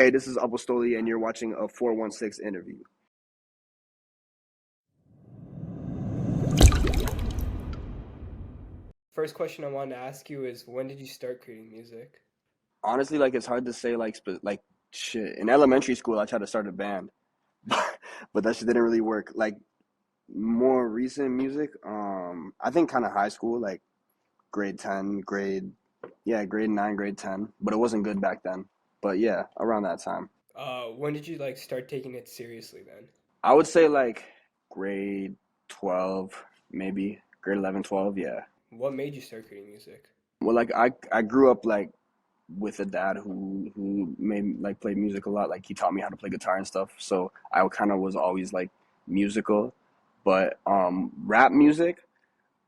Hey, this is Apostoli, and you're watching a 416 interview. First question I wanted to ask you is when did you start creating music? Honestly, like it's hard to say, like shit. In elementary school, I tried to start a band, but that shit didn't really work. Like more recent music, I think kind of high school, like grade 10, grade 9, grade 10. But it wasn't good back then. But yeah, around that time, When did you like start taking it seriously then? I would say like grade 12, maybe grade 11, 12. Yeah. What made you start creating music? Well, like I grew up like with a dad who made like played music a lot. Like he taught me how to play guitar and stuff. So I kind of was always like musical, but rap music,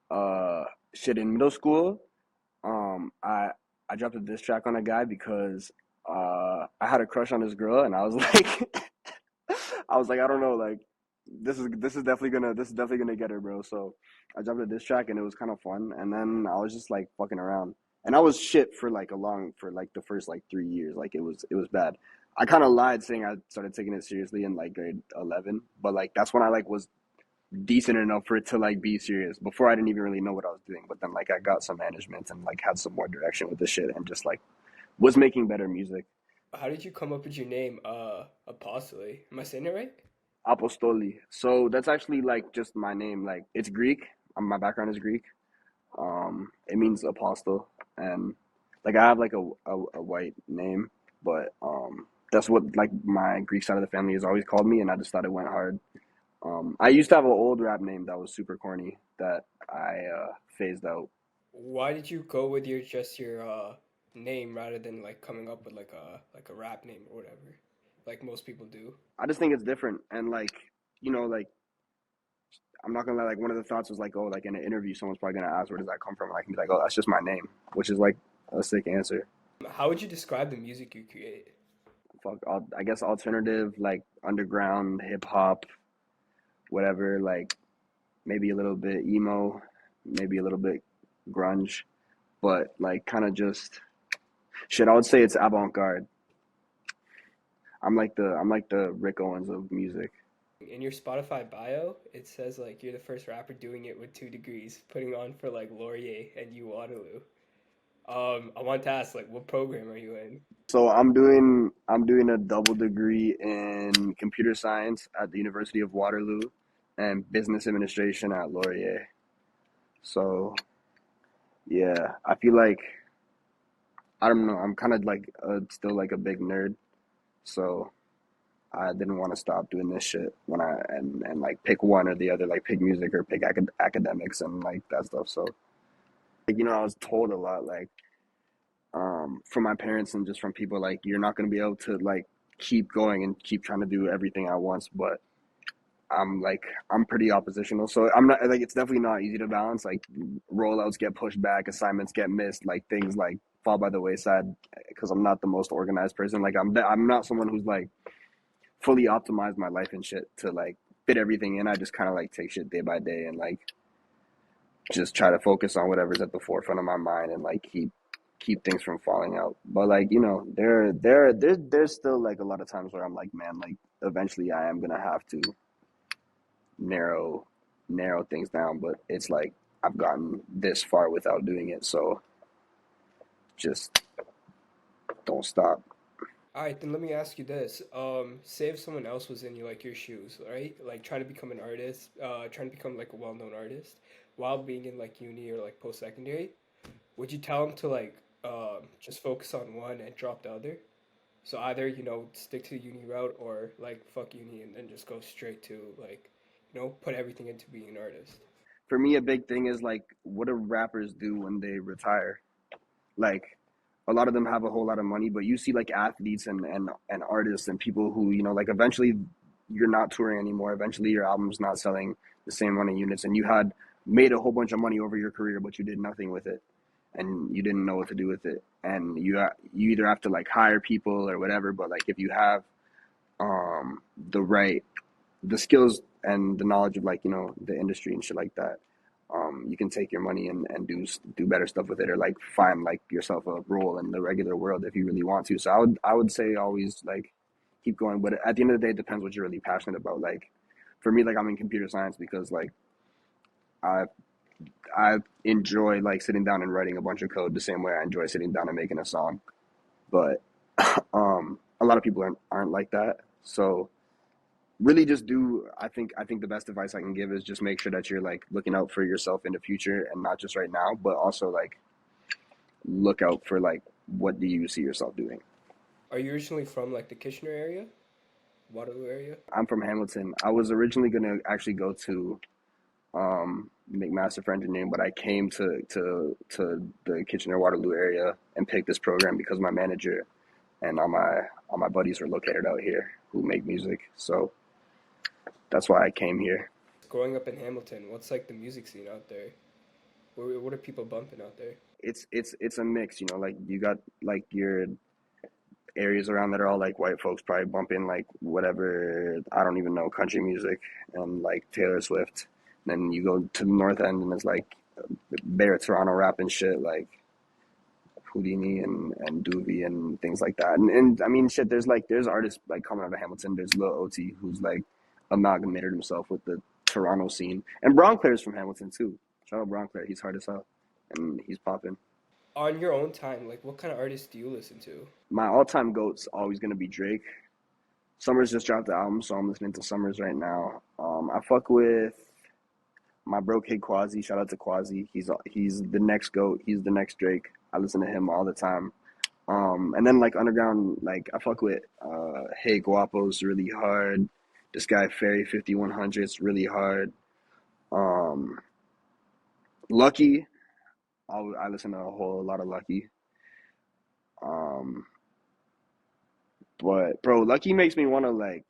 uh, shit in middle school. I dropped a diss track on a guy because I had a crush on this girl, and I was like, I was like, I don't know, like this is definitely gonna get her, bro. So I dropped a diss track, and it was kind of fun. And then I was just like fucking around, and I was shit for like for like the first like 3 years. Like it was bad. I kind of lied saying I started taking it seriously in like grade 11, but like that's when I like was decent enough for it to like be serious. Before I didn't even really know what I was doing, but then like I got some management and like had some more direction with the shit and just like was making better music. How did you come up with your name, Apostoli? Am I saying it right? Apostoli. So that's actually like just my name. Like it's Greek. My background is Greek. It means apostle, and like I have like a white name, but that's what like my Greek side of the family has always called me, and I just thought it went hard. I used to have an old rap name that was super corny that I phased out. Why did you go with your name rather than like coming up with like a rap name or whatever, like most people do? I just think it's different, and like like I'm not gonna lie, like one of the thoughts was like, oh, like in an interview, someone's probably gonna ask where does that come from, and I can be like, oh, that's just my name, which is like a sick answer. How would you describe the music you create? Fuck, I guess alternative, like underground hip hop, whatever, like maybe a little bit emo, maybe a little bit grunge, but like kind of just shit. I would say it's avant garde. I'm like the Rick Owens of music. In your Spotify bio, it says like you're the first rapper doing it with 2 degrees, putting on for like Laurier and you Waterloo. I want to ask, like, what program are you in? So I'm doing a double degree in computer science at the University of Waterloo and business administration at Laurier. So yeah, I feel like I don't know. I'm kind of like still like a big nerd, so I didn't want to stop doing this shit when and like pick one or the other, like pick music or pick academics and like that stuff. So like I was told a lot like from my parents and just from people like you're not gonna be able to like keep going and keep trying to do everything at once. But I'm pretty oppositional, so I'm not like it's definitely not easy to balance. Like rollouts get pushed back, assignments get missed, like things like fall by the wayside because I'm not the most organized person. Like I'm not someone who's like fully optimized my life and shit to like fit everything in. I just kind of like take shit day by day and like just try to focus on whatever's at the forefront of my mind and like keep things from falling out. But like there's still like a lot of times where I'm like, man, like eventually I am gonna have to narrow narrow things down. But it's like I've gotten this far without doing it, so just don't stop. All right, then let me ask you this. Say if someone else was in your shoes, right? Like trying to become an artist, trying to become like a well-known artist while being in like uni or like post-secondary, would you tell them to like just focus on one and drop the other? So either, stick to the uni route or like fuck uni and then just go straight to like, put everything into being an artist. For me, a big thing is like, what do rappers do when they retire? Like, a lot of them have a whole lot of money, but you see like athletes and artists and people who like eventually you're not touring anymore. Eventually, your album's not selling the same amount of units, and you had made a whole bunch of money over your career, but you did nothing with it, and you didn't know what to do with it. And you either have to like hire people or whatever, but like if you have the right the skills and the knowledge of like the industry and shit like that, you can take your money and do better stuff with it, or like find like yourself a role in the regular world if you really want to. So I would say always like keep going, but at the end of the day, it depends what you're really passionate about. Like for me, like I'm in computer science because like I I enjoy like sitting down and writing a bunch of code the same way I enjoy sitting down and making a song. But a lot of people aren't like that. So really just do I think the best advice I can give is just make sure that you're like looking out for yourself in the future and not just right now, but also like look out for like what do you see yourself doing. Are you originally from like the Kitchener area, Waterloo area? I'm from Hamilton. I was originally gonna actually go to McMaster for engineering, but I came to the Kitchener Waterloo area and picked this program because my manager and all my buddies were located out here who make music. So that's why I came here. Growing up in Hamilton, what's like the music scene out there? What are people bumping out there? It's a mix, like you got like your areas around that are all like white folks probably bumping like whatever, I don't even know, country music and like Taylor Swift. Then you go to the north end and it's like Bear Toronto rap and shit like Houdini and Doobie and things like that. And I mean shit, there's artists like coming out of Hamilton. There's Lil Oti who's like amalgamated himself with the Toronto scene. And Bronclair's from Hamilton too. Shout out Bronclair, he's hard as hell. And he's popping. On your own time, like what kind of artists do you listen to? My all time goat's always gonna be Drake. Summers just dropped the album, so I'm listening to Summers right now. I fuck with my bro Kid Quasi. Shout out to Quasi. He's the next goat. He's the next Drake. I listen to him all the time. And then like underground, like I fuck with Hey Guapo's really hard. This guy Ferry 5100's really hard. Um, Lucky, I listen to a whole lot of Lucky. Um, but bro, Lucky makes me want to like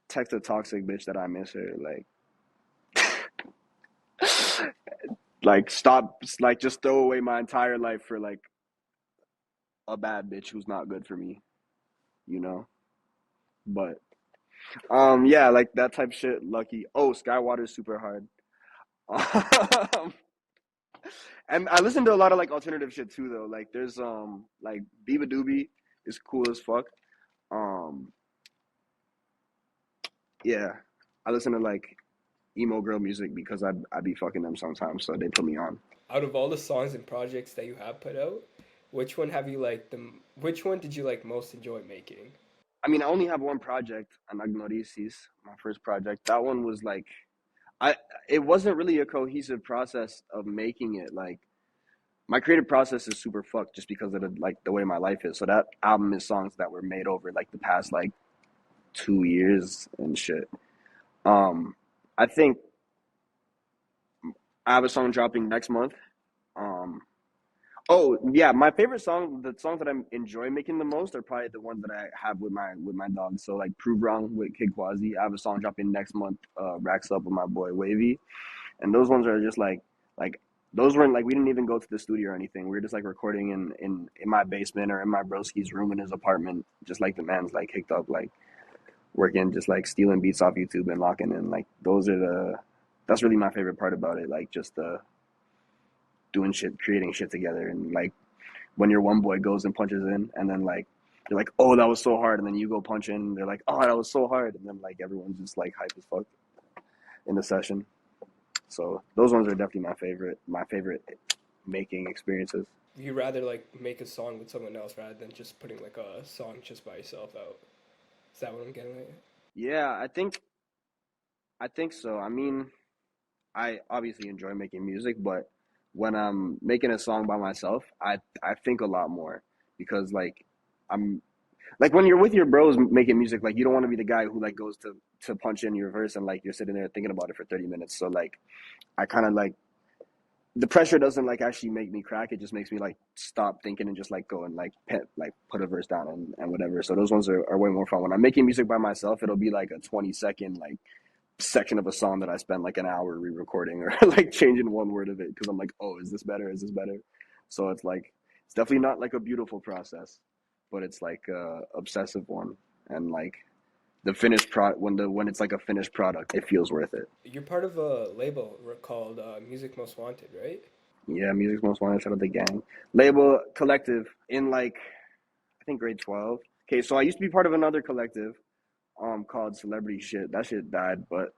text a toxic bitch that I miss her. Like stop, like just throw away my entire life for like a bad bitch who's not good for me, you know. But yeah, like that type of shit. Lucky. Oh, Skywater's super hard. Um, and I listen to a lot of like alternative shit too, though. Like there's like Biba Doobie is cool as fuck. Um, yeah, I listen to like emo girl music because I be fucking them sometimes, so they put me on. Out of all the songs and projects that you have put out, which one have you like which one did you like most enjoy making? I mean, I only have one project, Anagnorisis, my first project. That one was like, I it wasn't really a cohesive process of making it. Like my creative process is super fucked just because of the way my life is. So that album is songs that were made over like the past like 2 years and shit. Um, I think I have a song dropping next month. Um, Oh yeah, my favorite song, the songs that I enjoy making the most are probably the ones that I have with my dog. So like Prove Wrong with Kid Quasi. I have a song dropping next month, Racks Up with my boy Wavy. And those ones are just like those weren't like we didn't even go to the studio or anything. We were just like recording in my basement or in my broski's room in his apartment, just like the man's like hicked up, like working, just like stealing beats off YouTube and locking in. Like those are that's really my favorite part about it. Like just doing shit, creating shit together and like when your one boy goes and punches in and then like you're like, oh, that was so hard, and then you go punch in and they're like, oh, that was so hard, and then like everyone's just like hype as fuck in the session. So those ones are definitely my favorite making experiences. You rather like make a song with someone else rather than just putting like a song just by yourself out. Is that what I'm getting at? Yeah, I think so. I mean, I obviously enjoy making music, but when I'm making a song by myself, I think a lot more because like I'm like when you're with your bros making music, like you don't want to be the guy who like goes to punch in your verse and like you're sitting there thinking about it for 30 minutes. So like I kind of like the pressure doesn't like actually make me crack. It just makes me like stop thinking and just like go and like put a verse down and whatever. So those ones are way more fun. When I'm making music by myself, it'll be like a 20-second like section of a song that I spend like an hour re-recording or like changing one word of it because I'm like, oh, is this better? Is this better? So it's like it's definitely not like a beautiful process, but it's like a obsessive one, and like the finished product when it's like a finished product, it feels worth it. You're part of a label called Music Most Wanted, right? Yeah, music's most wanted. Shout out the gang label collective in like I think grade 12. Okay, so I used to be part of another collective called Celebrity Shit. That shit died, but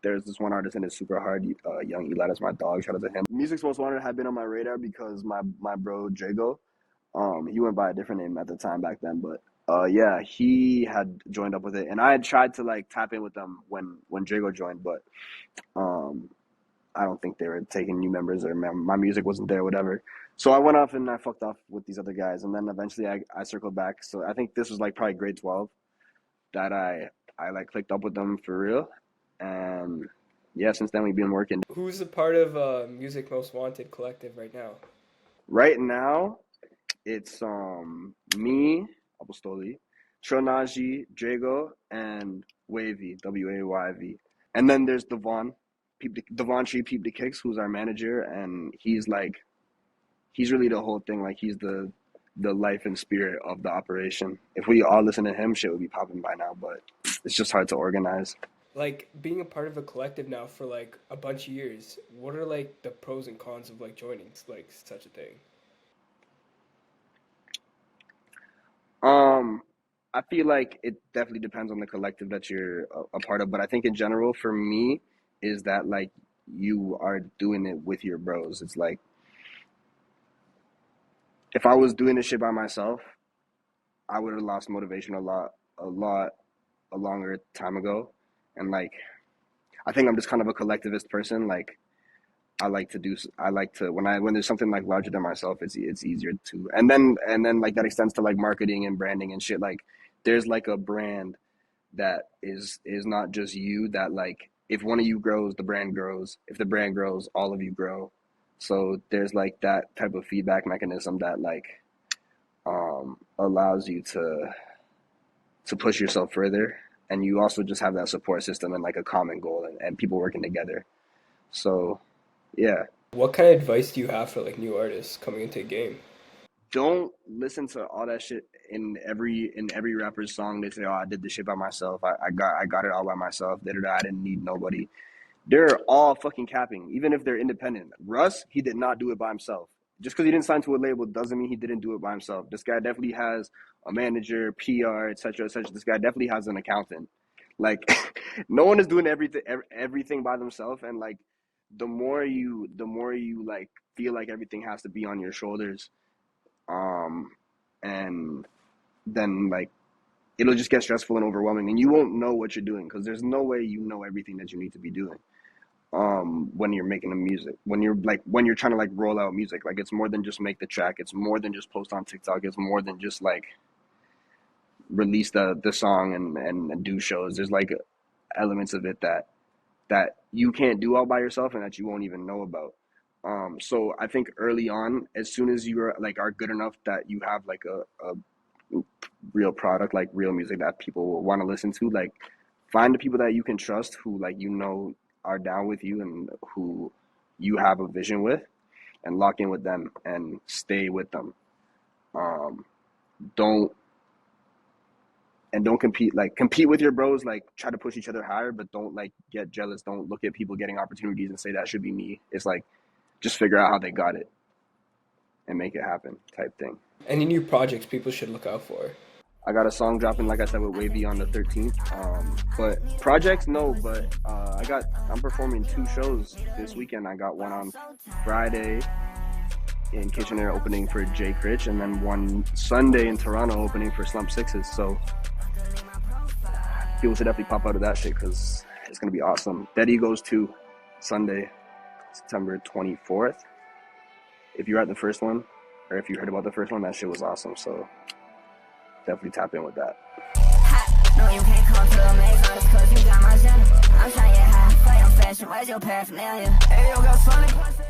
there's this one artist and it's super hard. Young Eli, that's my dog. Shout out to him. Music's Most Wanted had been on my radar because my bro Jago, he went by a different name at the time back then, but yeah, he had joined up with it, and I had tried to like tap in with them when Jago joined, but um I don't think they were taking new members or my music wasn't there, whatever. So I went off and I fucked off with these other guys, and then eventually I circled back. So I think this was like probably grade 12 that I like clicked up with them for real, and yeah, since then we've been working. Who's a part of Music Most Wanted collective right now? Right now, it's me, Apostoli, Tronaji, Jago, and Wavy, Wayv, and then there's Devon Tree Peep the Kicks, who's our manager, and he's really the whole thing. Like he's the life and spirit of the operation. If we all listen to him, shit would be popping by now, but it's just hard to organize. Like being a part of a collective now for like a bunch of years, what are like the pros and cons of like joining like such a thing? Um, I feel like it definitely depends on the collective that you're a part of, but I think in general, for me, is that like you are doing it with your bros. It's like if I was doing this shit by myself, I would have lost motivation a lot, a longer time ago. And like, I think I'm just kind of a collectivist person. Like, I like to when there's something like larger than myself, it's easier to, and then like that extends to like marketing and branding and shit. Like, there's like a brand that is not just you, that like if one of you grows, the brand grows. If the brand grows, all of you grow. So there's like that type of feedback mechanism that like allows you to push yourself further, and you also just have that support system and like a common goal, and people working together. So yeah, What kind of advice do you have for like new artists coming into a game? don't listen to all that shit in every rapper's song. They say, "Oh, I did this shit by myself. I got it all by myself. Da-da-da, I didn't need nobody." They're all fucking capping, even if they're independent. Russ, he did not do it by himself. Just because he didn't sign to a label doesn't mean he didn't do it by himself. This guy definitely has a manager, PR, etc., etc. This guy definitely has an accountant. Like, no one is doing everything by themselves, and like, the more you like feel like everything has to be on your shoulders, um, and then like it'll just get stressful and overwhelming, and you won't know what you're doing because there's no way you know everything that you need to be doing when you're making the music, when you're trying to like roll out music. Like, it's more than just make the track, it's more than just post on TikTok, it's more than just like release the song and do shows. There's like elements of it that you can't do all by yourself and that you won't even know about. So I think early on, as soon as you are good enough that you have like a real product, like real music that people will want to listen to, like find the people that you can trust, who like are down with you and who you have a vision with, and lock in with them and stay with them. Um, don't don't compete, like compete with your bros, like try to push each other higher, but don't like get jealous. Don't look at people getting opportunities and say that should be me. It's like just figure out how they got it and make it happen type thing. Any new projects people should look out for? I got a song dropping, like I said, with Wavy on the 13th. But projects, no. But I'm performing 2 shows this weekend. I got one on Friday in Kitchener opening for Jay Critch, and then one Sunday in Toronto opening for Slump Sixes. So people should definitely pop out of that shit because it's gonna be awesome. Dead Egos 2, Sunday, September 24th. If you're at the first one, or if you heard about the first one, that shit was awesome. So definitely tap in with that. No, you can't come to a maze just cause you got my agenda. I'm trying to get high, play on fashion, where's your paraphernalia? Hey, yo, got funny.